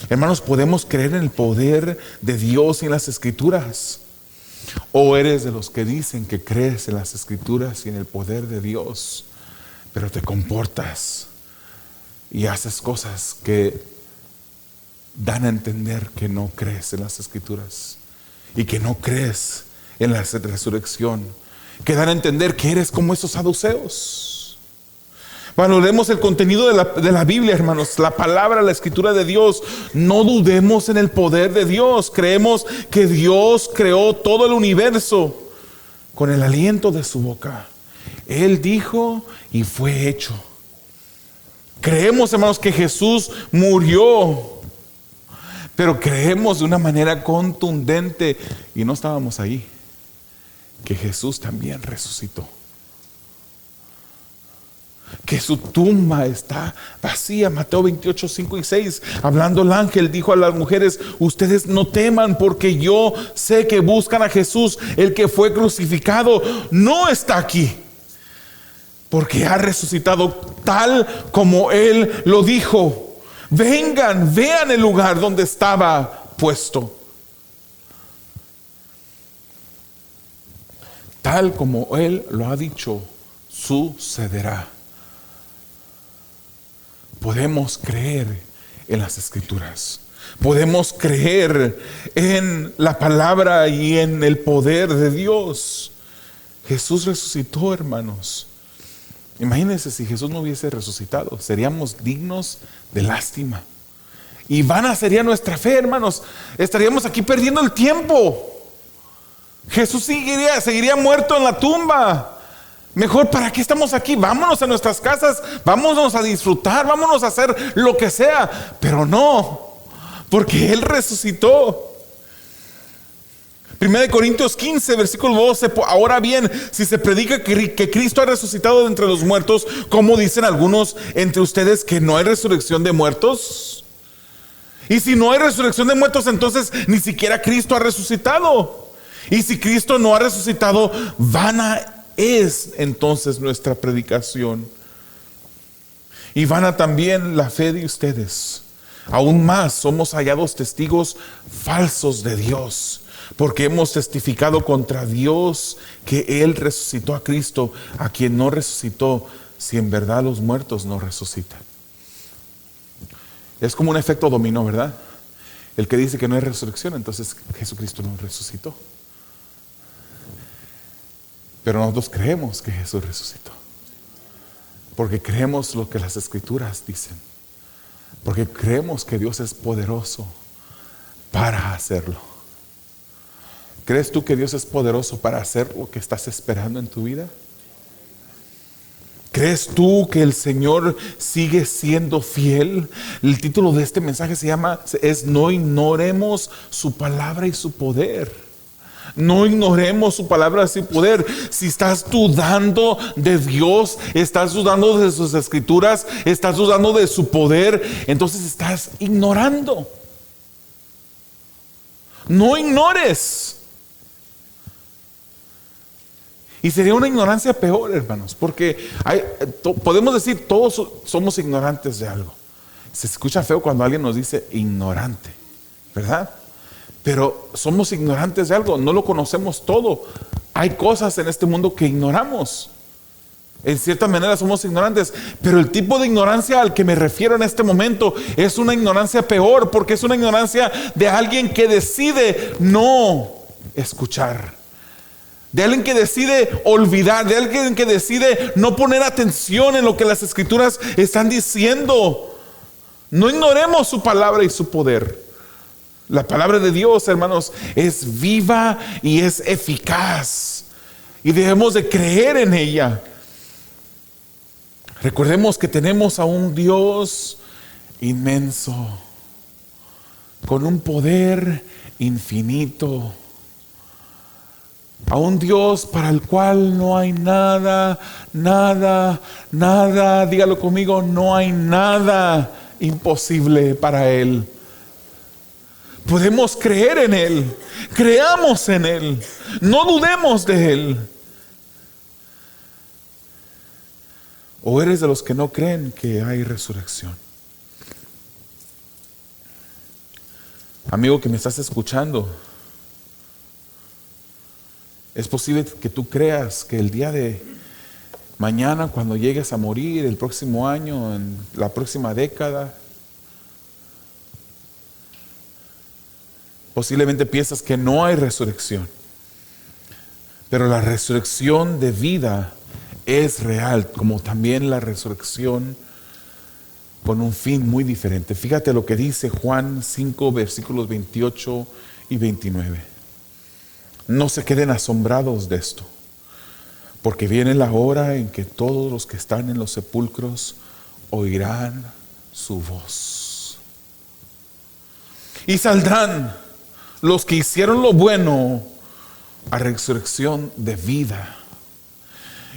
Hermanos, podemos creer en el poder de Dios y en las Escrituras. ¿O eres de los que dicen que crees en las Escrituras y en el poder de Dios, pero te comportas y haces cosas que dan a entender que no crees en las Escrituras y que no crees en la resurrección, que dan a entender que eres como esos saduceos? Valoremos el contenido de la Biblia, hermanos, la palabra, la Escritura de Dios. No dudemos en el poder de Dios. Creemos que Dios creó todo el universo con el aliento de su boca. Él dijo y fue hecho. Creemos, hermanos, que Jesús murió, pero creemos de una manera contundente, y no estábamos ahí, que Jesús también resucitó. Que su tumba está vacía. Mateo 28, 5 y 6. Hablando el ángel dijo a las mujeres: ustedes no teman, porque yo sé que buscan a Jesús, el que fue crucificado. No está aquí, porque ha resucitado tal como Él lo dijo. Vengan, vean el lugar donde estaba puesto. Tal como Él lo ha dicho, sucederá. Podemos creer en las Escrituras. Podemos creer en la palabra y en el poder de Dios. Jesús resucitó, hermanos. Imagínense si Jesús no hubiese resucitado. Seríamos dignos de lástima. Y vana sería nuestra fe, hermanos. Estaríamos aquí perdiendo el tiempo. Jesús seguiría muerto en la tumba. Mejor, ¿para qué estamos aquí? Vámonos a nuestras casas, vámonos a disfrutar, vámonos a hacer lo que sea. Pero no, porque Él resucitó. 1 Corintios 15, versículo 12. Ahora bien, si se predica que Cristo ha resucitado de entre los muertos, ¿cómo dicen algunos entre ustedes que no hay resurrección de muertos? Y si no hay resurrección de muertos, entonces ni siquiera Cristo ha resucitado. Y si Cristo no ha resucitado, vana es entonces nuestra predicación, y vana también la fe de ustedes. Aún más, somos hallados testigos falsos de Dios, porque hemos testificado contra Dios que Él resucitó a Cristo, a quien no resucitó, si en verdad los muertos no resucitan. Es como un efecto dominó, ¿verdad? El que dice que no hay resurrección, entonces Jesucristo no resucitó. Pero nosotros creemos que Jesús resucitó, porque creemos lo que las Escrituras dicen, porque creemos que Dios es poderoso para hacerlo. ¿Crees tú que Dios es poderoso para hacer lo que estás esperando en tu vida? ¿Crees tú que el Señor sigue siendo fiel? El título de este mensaje es No ignoremos su palabra y su poder. No ignoremos su palabra y su poder. Si estás dudando de Dios, estás dudando de sus Escrituras, estás dudando de su poder, entonces estás ignorando. No ignores. Y sería una ignorancia peor, hermanos, porque podemos decir todos somos ignorantes de algo. Se escucha feo cuando alguien nos dice ignorante, ¿verdad? Pero somos ignorantes de algo, no lo conocemos todo. Hay cosas en este mundo que ignoramos. En cierta manera somos ignorantes, pero el tipo de ignorancia al que me refiero en este momento es una ignorancia peor, porque es una ignorancia de alguien que decide no escuchar, de alguien que decide olvidar, de alguien que decide no poner atención en lo que las Escrituras están diciendo. No ignoremos su palabra y su poder. La palabra de Dios, hermanos, es viva y es eficaz, y debemos de creer en ella. Recordemos que tenemos a un Dios inmenso, con un poder infinito, a un Dios para el cual no hay nada, dígalo conmigo, no hay nada imposible para Él. Podemos creer en Él, creamos en Él, no dudemos de Él. ¿O eres de los que no creen que hay resurrección? Amigo que me estás escuchando, es posible que tú creas que el día de mañana, cuando llegues a morir, el próximo año, en la próxima década, posiblemente piensas que no hay resurrección. Pero la resurrección de vida es real, como también la resurrección con un fin muy diferente. Fíjate lo que dice Juan 5, versículos 28 y 29. No se queden asombrados de esto, porque viene la hora en que todos los que están en los sepulcros oirán su voz. Y saldrán los que hicieron lo bueno a resurrección de vida,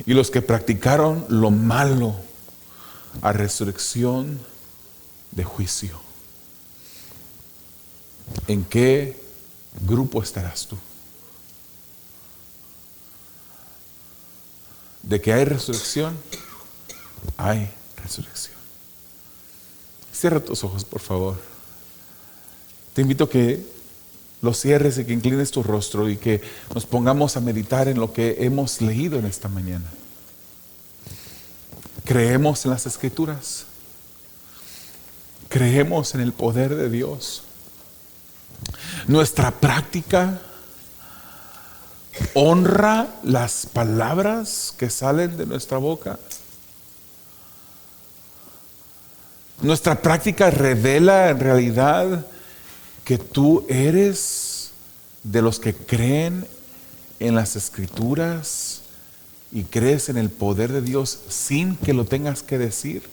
y los que practicaron lo malo a resurrección de juicio. ¿En qué grupo estarás tú? ¿De que hay resurrección? Hay resurrección. Cierra tus ojos, por favor. Te invito a que los cierres y que inclines tu rostro y que nos pongamos a meditar en lo que hemos leído en esta mañana. Creemos en las Escrituras. Creemos en el poder de Dios. Nuestra práctica honra las palabras que salen de nuestra boca. Nuestra práctica revela en realidad que tú eres de los que creen en las Escrituras y crees en el poder de Dios sin que lo tengas que decir.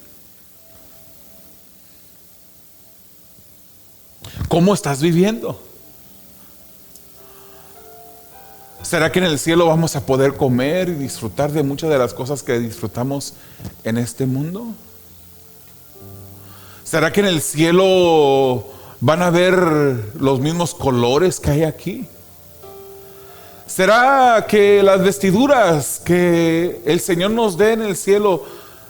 ¿Cómo estás viviendo? ¿Será que en el cielo vamos a poder comer y disfrutar de muchas de las cosas que disfrutamos en este mundo? ¿Será que en el cielo van a ver los mismos colores que hay aquí? ¿Será que las vestiduras que el Señor nos dé en el cielo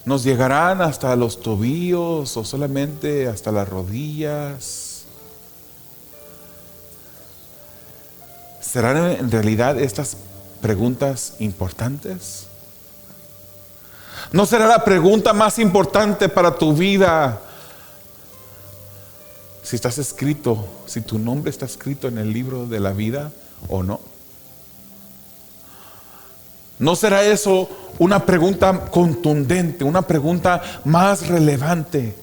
nos llegarán hasta los tobillos o solamente hasta las rodillas? ¿Serán en realidad estas preguntas importantes? ¿No será la pregunta más importante para tu vida si estás escrito, si tu nombre está escrito en el libro de la vida o no? ¿No será eso una pregunta contundente, una pregunta más relevante?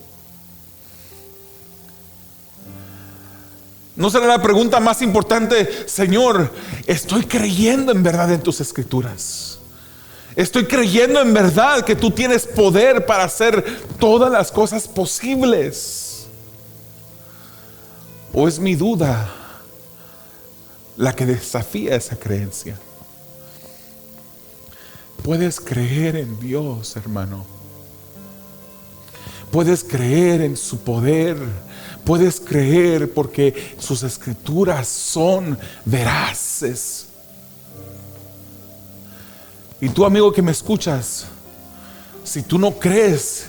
¿No será la pregunta más importante? Señor, estoy creyendo en verdad en tus Escrituras. Estoy creyendo en verdad que tú tienes poder para hacer todas las cosas posibles. ¿O es mi duda la que desafía esa creencia? Puedes creer en Dios, hermano. Puedes creer en su poder. Puedes creer porque sus Escrituras son veraces. Y tú, amigo que me escuchas, si tú no crees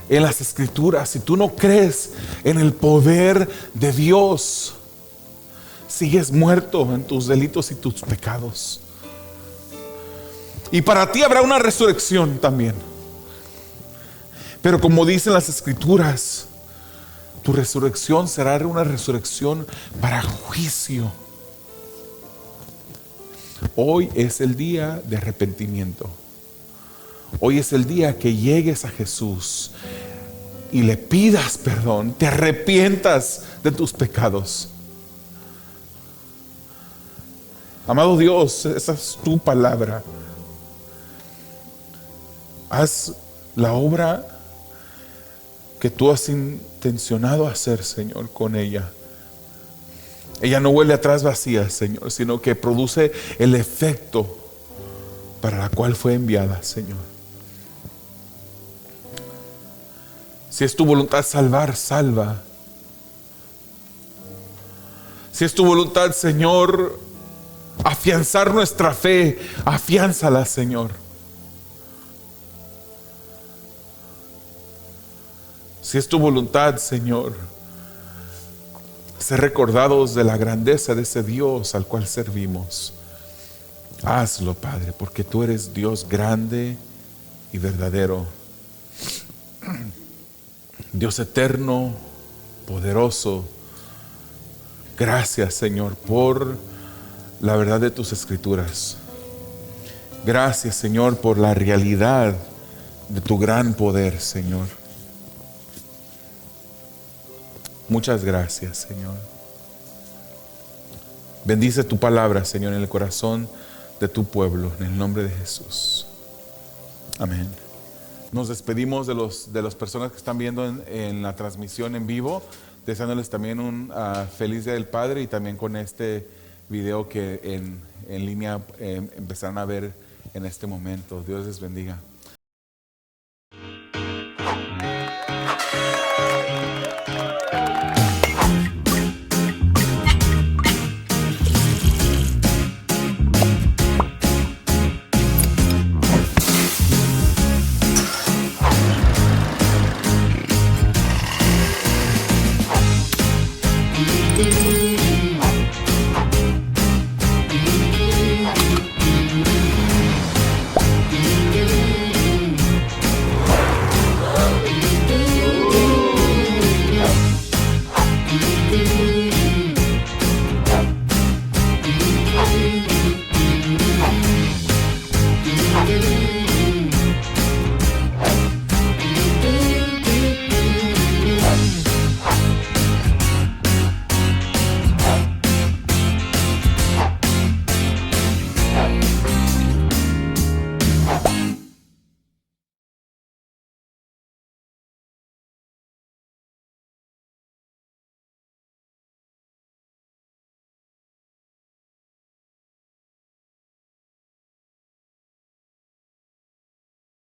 en las Escrituras, si tú no crees en el poder de Dios, sigues muerto en tus delitos y tus pecados. Y para ti habrá una resurrección también. Pero como dicen las Escrituras, tu resurrección será una resurrección para juicio. Hoy es el día de arrepentimiento. Hoy es el día que llegues a Jesús y le pidas perdón, te arrepientas de tus pecados. Amado Dios, esa es tu palabra. Haz la obra que tú has intencionado hacer, Señor, con ella. Ella no vuelve atrás vacía, Señor, sino que produce el efecto para la cual fue enviada, Señor. Si es tu voluntad salvar, salva. Si es tu voluntad, Señor, afianzar nuestra fe, afiánzala, Señor. Si es tu voluntad, Señor, ser recordados de la grandeza de ese Dios al cual servimos, hazlo, Padre, porque tú eres Dios grande y verdadero, Dios eterno, poderoso. Gracias, Señor, por la verdad de tus Escrituras. Gracias, Señor, por la realidad de tu gran poder, Señor. Muchas gracias, Señor. Bendice tu palabra, Señor, en el corazón de tu pueblo, en el nombre de Jesús. Amén. Nos despedimos de las personas que están viendo en la transmisión en vivo, deseándoles también un feliz Día del Padre, y también con este video que en línea empezaron a ver en este momento. Dios les bendiga.